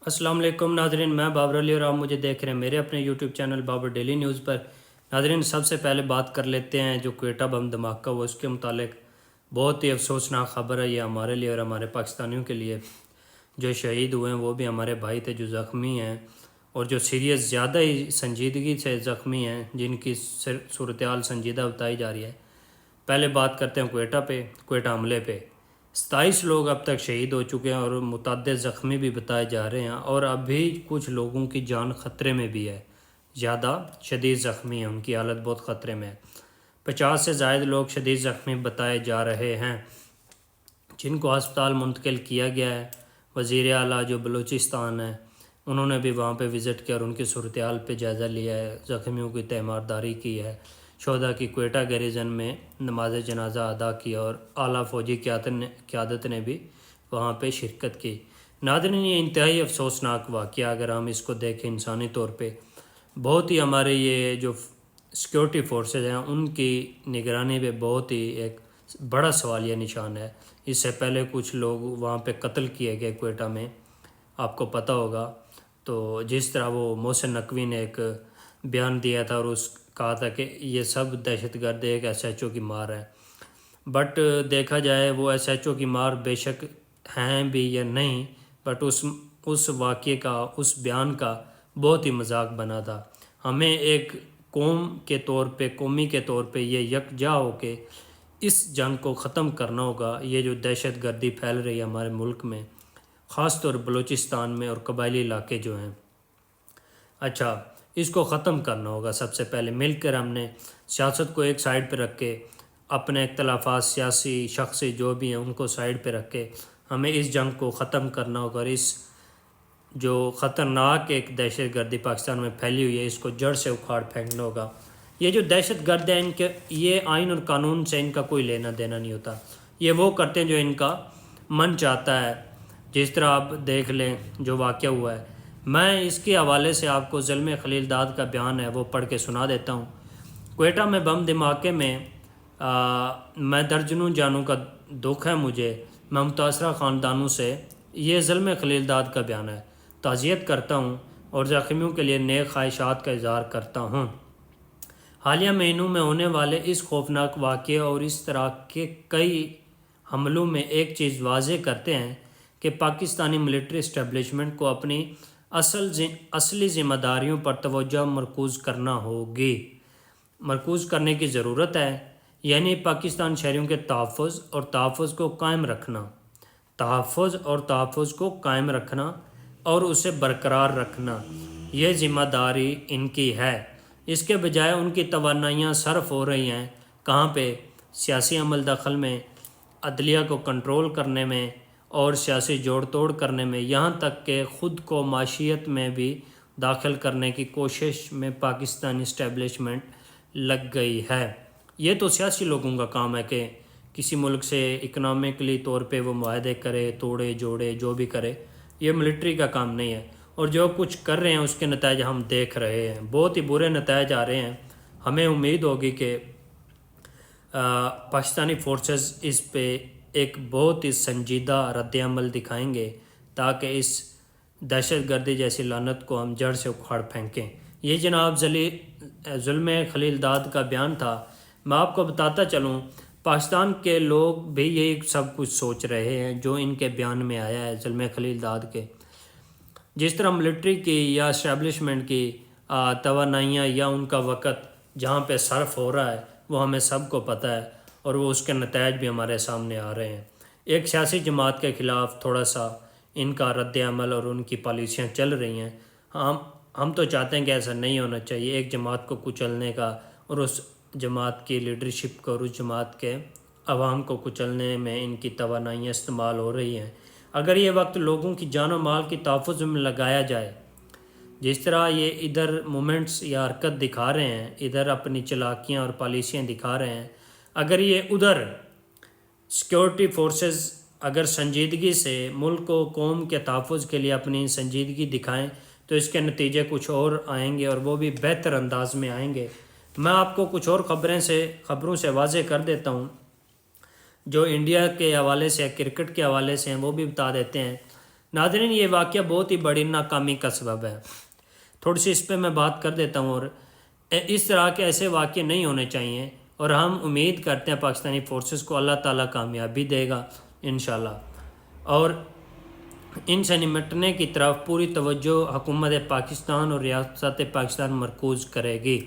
السلام علیکم ناظرین، میں بابر علی اور آپ مجھے دیکھ رہے ہیں میرے اپنے YouTube channel Babar daily news پر۔ ناظرین، سب سے پہلے بات کر لیتے ہیں جو کوئٹہ بم دھماکہ ہوا اس کے متعلق۔ بہت ہی افسوسناک خبر ہے یہ ہمارے لیے اور ہمارے پاکستانیوں کے لیے۔ جو شہید ہوئے ہیں وہ بھی ہمارے بھائی تھے، جو زخمی ہیں اور جو سیریس زیادہ ہی سنجیدگی سے زخمی ہیں، جن کی صورتحال سنجیدہ بتائی جا رہی ہے۔ پہلے بات کرتے ہیں کوئٹہ حملے پہ۔ 27 لوگ اب تک شہید ہو چکے ہیں اور متعدد زخمی بھی بتائے جا رہے ہیں، اور ابھی کچھ لوگوں کی جان خطرے میں بھی ہے، زیادہ شدید زخمی ہیں، ان کی حالت بہت خطرے میں ہے۔ 50 سے زائد لوگ شدید زخمی بتائے جا رہے ہیں، جن کو ہسپتال منتقل کیا گیا ہے۔ وزیر اعلیٰ جو بلوچستان ہے، انہوں نے بھی وہاں پہ وزٹ کیا اور ان کی صورتحال پہ جائزہ لیا ہے، زخمیوں کی تیمارداری کی ہے۔ شہداء کی کوئٹہ گیریزن میں نماز جنازہ ادا کی اور اعلیٰ فوجی قیادت نے بھی وہاں پہ شرکت کی۔ ناظرین، یہ انتہائی افسوسناک واقعہ اگر ہم اس کو دیکھیں انسانی طور پہ، بہت ہی ہمارے یہ جو سیکیورٹی فورسز ہیں ان کی نگرانی پہ بہت ہی ایک بڑا سوالیہ نشان ہے۔ اس سے پہلے کچھ لوگ وہاں پہ قتل کیے گئے کوئٹہ میں، آپ کو پتہ ہوگا۔ تو جس طرح وہ محسن نقوی نے ایک بیان دیا تھا اور کہا تھا کہ یہ سب دہشت گرد ایک ایس ایچ او کی مار ہے، بٹ دیکھا جائے وہ ایس ایچ او کی مار بے شک ہیں بھی یا نہیں، بٹ اس واقعے کا، اس بیان کا بہت ہی مذاق بنا تھا۔ ہمیں ایک قوم کے طور پہ، قومی کے طور پہ یہ یکجا ہو کے اس جنگ کو ختم کرنا ہوگا۔ یہ جو دہشت گردی پھیل رہی ہے ہمارے ملک میں، خاص طور بلوچستان میں اور قبائلی علاقے جو ہیں، اچھا اس کو ختم کرنا ہوگا۔ سب سے پہلے مل کر ہم نے سیاست کو ایک سائیڈ پہ رکھ کے، اپنے اختلافات سیاسی شخصی جو بھی ہیں ان کو سائیڈ پہ رکھ کے ہمیں اس جنگ کو ختم کرنا ہوگا، اور اس جو خطرناک ایک دہشت گردی پاکستان میں پھیلی ہوئی ہے اس کو جڑ سے اکھاڑ پھینکنا ہوگا۔ یہ جو دہشت گرد ہیں، ان کے یہ آئین اور قانون سے ان کا کوئی لینا دینا نہیں ہوتا، یہ وہ کرتے ہیں جو ان کا من چاہتا ہے۔ جس طرح آپ دیکھ لیں جو واقعہ ہوا ہے، میں اس کے حوالے سے آپ کو زلمے خلیل داد کا بیان ہے وہ پڑھ کے سنا دیتا ہوں۔ کوئٹہ میں بم دھماکے میں میں درجنوں جانوں کا دکھ ہے مجھے، میں متاثرہ خاندانوں سے، یہ زلمے خلیل داد کا بیان ہے، تعزیت کرتا ہوں اور زخمیوں کے لیے نیک خواہشات کا اظہار کرتا ہوں۔ حالیہ مہینوں میں ہونے والے اس خوفناک واقعے اور اس طرح کے کئی حملوں میں ایک چیز واضح کرتے ہیں کہ پاکستانی ملٹری اسٹیبلشمنٹ کو اپنی اصلی ذمہ داریوں پر توجہ مرکوز کرنے کی ضرورت ہے، یعنی پاکستان شہریوں کے تحفظ کو قائم رکھنا اور اسے برقرار رکھنا، یہ ذمہ داری ان کی ہے۔ اس کے بجائے ان کی توانائیاں صرف ہو رہی ہیں کہاں پہ؟ سیاسی عمل دخل میں، عدلیہ کو کنٹرول کرنے میں اور سیاسی جوڑ توڑ کرنے میں، یہاں تک کہ خود کو معیشت میں بھی داخل کرنے کی کوشش میں پاکستانی اسٹیبلشمنٹ لگ گئی ہے۔ یہ تو سیاسی لوگوں کا کام ہے کہ کسی ملک سے اکنامکلی طور پہ وہ معاہدے کرے، توڑے جوڑے، جو بھی کرے، یہ ملٹری کا کام نہیں ہے۔ اور جو کچھ کر رہے ہیں اس کے نتائج ہم دیکھ رہے ہیں، بہت ہی برے نتائج آ رہے ہیں۔ ہمیں امید ہوگی کہ پاکستانی فورسز اس پہ ایک بہت ہی سنجیدہ رد عمل دکھائیں گے تاکہ اس دہشت گردی جیسی لعنت کو ہم جڑ سے اکھاڑ پھینکیں۔ یہ جناب ظلم خلیل داد کا بیان تھا۔ میں آپ کو بتاتا چلوں، پاکستان کے لوگ بھی یہی سب کچھ سوچ رہے ہیں جو ان کے بیان میں آیا ہے ظلم خلیل داد کے۔ جس طرح ملٹری کی یا اسٹیبلشمنٹ کی توانائیاں یا ان کا وقت جہاں پہ صرف ہو رہا ہے وہ ہمیں سب کو پتہ ہے، اور وہ اس کے نتائج بھی ہمارے سامنے آ رہے ہیں۔ ایک سیاسی جماعت کے خلاف تھوڑا سا ان کا رد عمل اور ان کی پالیسیاں چل رہی ہیں۔ ہم تو چاہتے ہیں کہ ایسا نہیں ہونا چاہیے، ایک جماعت کو کچلنے کا اور اس جماعت کی لیڈرشپ کو اور اس جماعت کے عوام کو کچلنے میں ان کی توانائیاں استعمال ہو رہی ہیں۔ اگر یہ وقت لوگوں کی جان و مال کی تحفظ میں لگایا جائے، جس طرح یہ ادھر مومنٹس یا حرکت دکھا رہے ہیں، ادھر اپنی چلاکیاں اور پالیسیاں دکھا رہے ہیں، اگر یہ ادھر سیکیورٹی فورسز اگر سنجیدگی سے ملک و قوم کے تحفظ کے لیے اپنی سنجیدگی دکھائیں تو اس کے نتیجے کچھ اور آئیں گے، اور وہ بھی بہتر انداز میں آئیں گے۔ میں آپ کو کچھ اور خبروں سے واضح کر دیتا ہوں جو انڈیا کے حوالے سے، کرکٹ کے حوالے سے ہیں، وہ بھی بتا دیتے ہیں۔ ناظرین یہ واقعہ بہت ہی بڑی ناکامی کا سبب ہے، تھوڑی سی اس پہ میں بات کر دیتا ہوں، اور اس طرح کے ایسے واقعے نہیں ہونے چاہیے، اور ہم امید کرتے ہیں پاکستانی فورسز کو اللہ تعالیٰ کامیابی دے گا انشاءاللہ، اور ان سے نمٹنے کی طرف پوری توجہ حکومت پاکستان اور ریاست پاکستان مرکوز کرے گی۔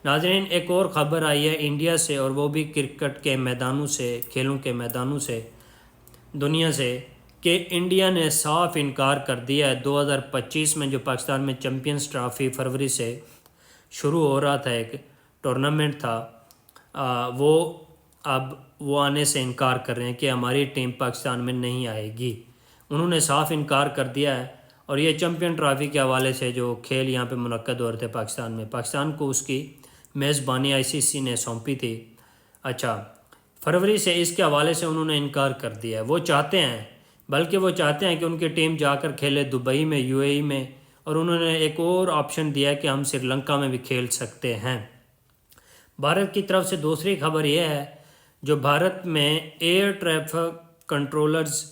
ناظرین ایک اور خبر آئی ہے انڈیا سے، اور وہ بھی کرکٹ کے میدانوں سے، کھیلوں کے میدانوں سے، دنیا سے، کہ انڈیا نے صاف انکار کر دیا ہے 2025 میں جو پاکستان میں چیمپئنز ٹرافی فروری سے شروع ہو رہا تھا، ایک ٹورنامنٹ تھا، وہ آنے سے انکار کر رہے ہیں کہ ہماری ٹیم پاکستان میں نہیں آئے گی۔ انہوں نے صاف انکار کر دیا ہے، اور یہ چیمپئن ٹرافی کے حوالے سے جو کھیل یہاں پہ منعقد ہو رہے تھے پاکستان میں، پاکستان کو اس کی میزبانی ICC نے سونپی تھی۔ اچھا، فروری سے اس کے حوالے سے انہوں نے انکار کر دیا ہے۔ وہ چاہتے ہیں، بلکہ وہ چاہتے ہیں کہ ان کی ٹیم جا کر کھیلے دبئی میں، UAE میں، اور انہوں نے ایک اور آپشن دیا ہے کہ ہم سری لنکا میں بھی کھیل سکتے ہیں۔ بھارت کی طرف سے دوسری خبر یہ ہے، جو بھارت میں ایئر ٹریفک کنٹرولرز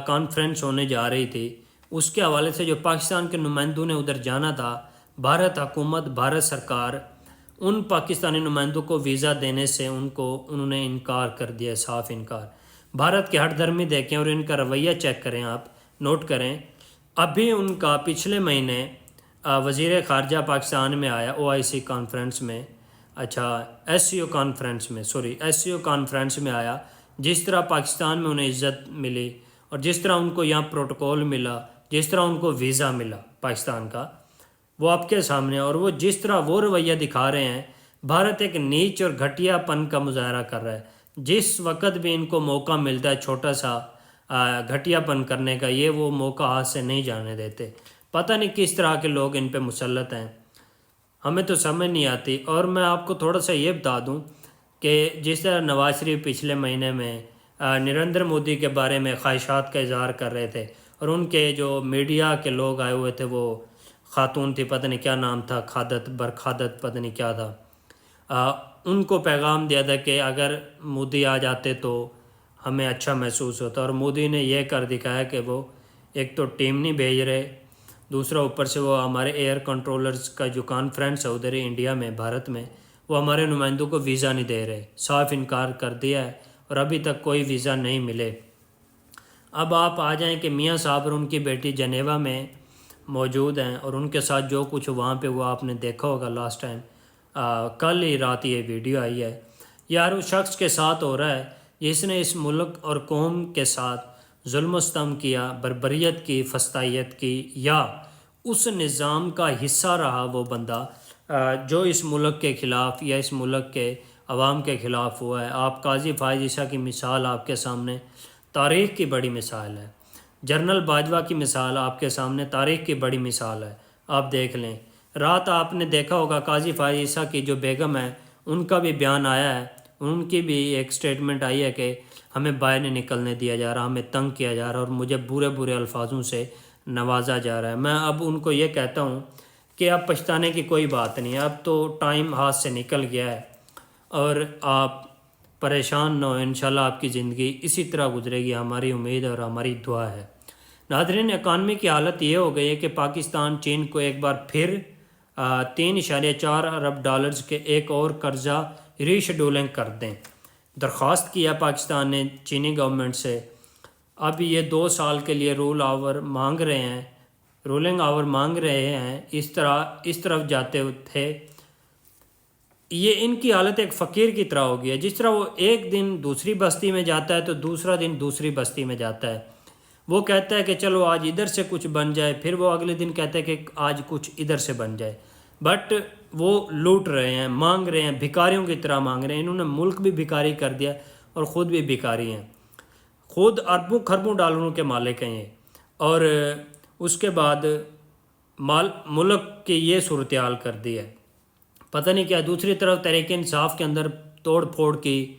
کانفرنس ہونے جا رہی تھی، اس کے حوالے سے جو پاکستان کے نمائندوں نے ادھر جانا تھا، بھارت حکومت، بھارت سرکار ان پاکستانی نمائندوں کو ویزا دینے سے انہوں نے انکار کر دیا، صاف انکار۔ بھارت کی ہٹ دھرمی دیکھیں اور ان کا رویہ چیک کریں، آپ نوٹ کریں۔ ابھی ان کا پچھلے مہینے وزیر خارجہ پاکستان میں آیا OIC کانفرنس میں، اچھا SCO کانفرنس میں آیا، جس طرح پاکستان میں انہیں عزت ملی، اور جس طرح ان کو یہاں پروٹوکول ملا، جس طرح ان کو ویزا ملا پاکستان کا، وہ آپ کے سامنے، اور وہ جس طرح وہ رویہ دکھا رہے ہیں، بھارت ایک نیچ اور گھٹیا پن کا مظاہرہ کر رہا ہے۔ جس وقت بھی ان کو موقع ملتا ہے چھوٹا سا گھٹیا پن کرنے کا، یہ وہ موقع ہاتھ سے نہیں جانے دیتے۔ پتہ نہیں کس طرح کے لوگ ان پہ مسلط ہیں، ہمیں تو سمجھ نہیں آتی۔ اور میں آپ کو تھوڑا سا یہ بتا دوں کہ جس طرح نواز شریف پچھلے مہینے میں نریندر مودی کے بارے میں خواہشات کا اظہار کر رہے تھے، اور ان کے جو میڈیا کے لوگ آئے ہوئے تھے، وہ خاتون تھی، پتہ نہیں کیا نام تھا، برخادت پتہ نہیں کیا تھا، ان کو پیغام دیا تھا کہ اگر مودی آ جاتے تو ہمیں اچھا محسوس ہوتا، اور مودی نے یہ کر دکھایا کہ وہ ایک تو ٹیم نہیں بھیج رہے، دوسرا اوپر سے وہ ہمارے ایئر کنٹرولرز کا جو کانفرنس ہے ادھر انڈیا میں، بھارت میں، وہ ہمارے نمائندوں کو ویزا نہیں دے رہے، صاف انکار کر دیا ہے، اور ابھی تک کوئی ویزا نہیں ملے۔ اب آپ آ جائیں کہ میاں صاحب اور ان کی بیٹی جنیوا میں موجود ہیں، اور ان کے ساتھ جو کچھ وہاں پہ وہ آپ نے دیکھا ہوگا لاسٹ ٹائم، کل ہی رات یہ ویڈیو آئی ہے، یار اس شخص کے ساتھ ہو رہا ہے جس نے اس ملک اور قوم کے ساتھ ظلم و ستم کیا، بربریت کی، فسطائیت کی، یا اس نظام کا حصہ رہا وہ بندہ جو اس ملک کے خلاف یا اس ملک کے عوام کے خلاف ہوا ہے۔ آپ قاضی فائز عیسیٰ کی مثال آپ کے سامنے تاریخ کی بڑی مثال ہے، جنرل باجوہ کی مثال آپ کے سامنے تاریخ کی بڑی مثال ہے، آپ دیکھ لیں۔ رات آپ نے دیکھا ہوگا قاضی فائز عیسیٰ کی جو بیگم ہے، ان کا بھی بیان آیا ہے، ان کی بھی ایک سٹیٹمنٹ آئی ہے کہ ہمیں باہر نہیں نکلنے دیا جا رہا، ہمیں تنگ کیا جا رہا، اور مجھے برے الفاظوں سے نوازا جا رہا ہے۔ میں اب ان کو یہ کہتا ہوں کہ اب پچھتانے کی کوئی بات نہیں ہے، اب تو ٹائم ہاتھ سے نکل گیا ہے، اور آپ پریشان نہ ہو، انشاءاللہ آپ کی زندگی اسی طرح گزرے گی، ہماری امید اور ہماری دعا ہے۔ ناظرین اکانومی کی حالت یہ ہو گئی ہے کہ پاکستان چین کو ایک بار پھر 3.4 ارب ڈالرز کے ایک اور قرضہ ری شیڈولنگ کر دیں، درخواست کیا پاکستان نے چینی گورنمنٹ سے۔ اب یہ 2 سال کے لیے رولنگ آور مانگ رہے ہیں، اس طرف جاتے تھے۔ یہ ان کی حالت ایک فقیر کی طرح ہو گئی ہے، جس طرح وہ ایک دن دوسری بستی میں جاتا ہے تو دوسرا دن دوسری بستی میں جاتا ہے، وہ کہتا ہے کہ چلو آج ادھر سے کچھ بن جائے، پھر وہ اگلے دن کہتا ہے کہ آج کچھ ادھر سے بن جائے، بٹ وہ لوٹ رہے ہیں، مانگ رہے ہیں، بھکاریوں کی طرح مانگ رہے ہیں۔ انہوں نے ملک بھی بھکاری کر دیا اور خود بھی بھکاری ہیں، خود اربوں خربوں ڈالروں کے مالک ہیں یہ، اور اس کے بعد ملک کی یہ صورتحال کر دی ہے، پتہ نہیں کیا۔ دوسری طرف تحریک انصاف کے اندر توڑ پھوڑ کی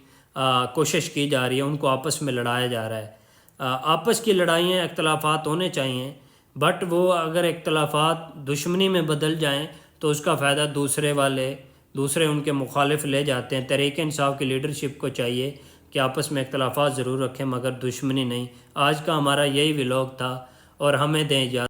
کوشش کی جا رہی ہے، ان کو آپس میں لڑایا جا رہا ہے۔ آپس کی لڑائیاں، اختلافات ہونے چاہیے، بٹ وہ اگر اختلافات دشمنی میں بدل جائیں تو اس کا فائدہ دوسرے ان کے مخالف لے جاتے ہیں۔ تحریک انصاف کی لیڈرشپ کو چاہیے کہ آپس میں اختلافات ضرور رکھیں مگر دشمنی نہیں۔ آج کا ہمارا یہی ولاگ تھا، اور ہمیں دیں اجازت.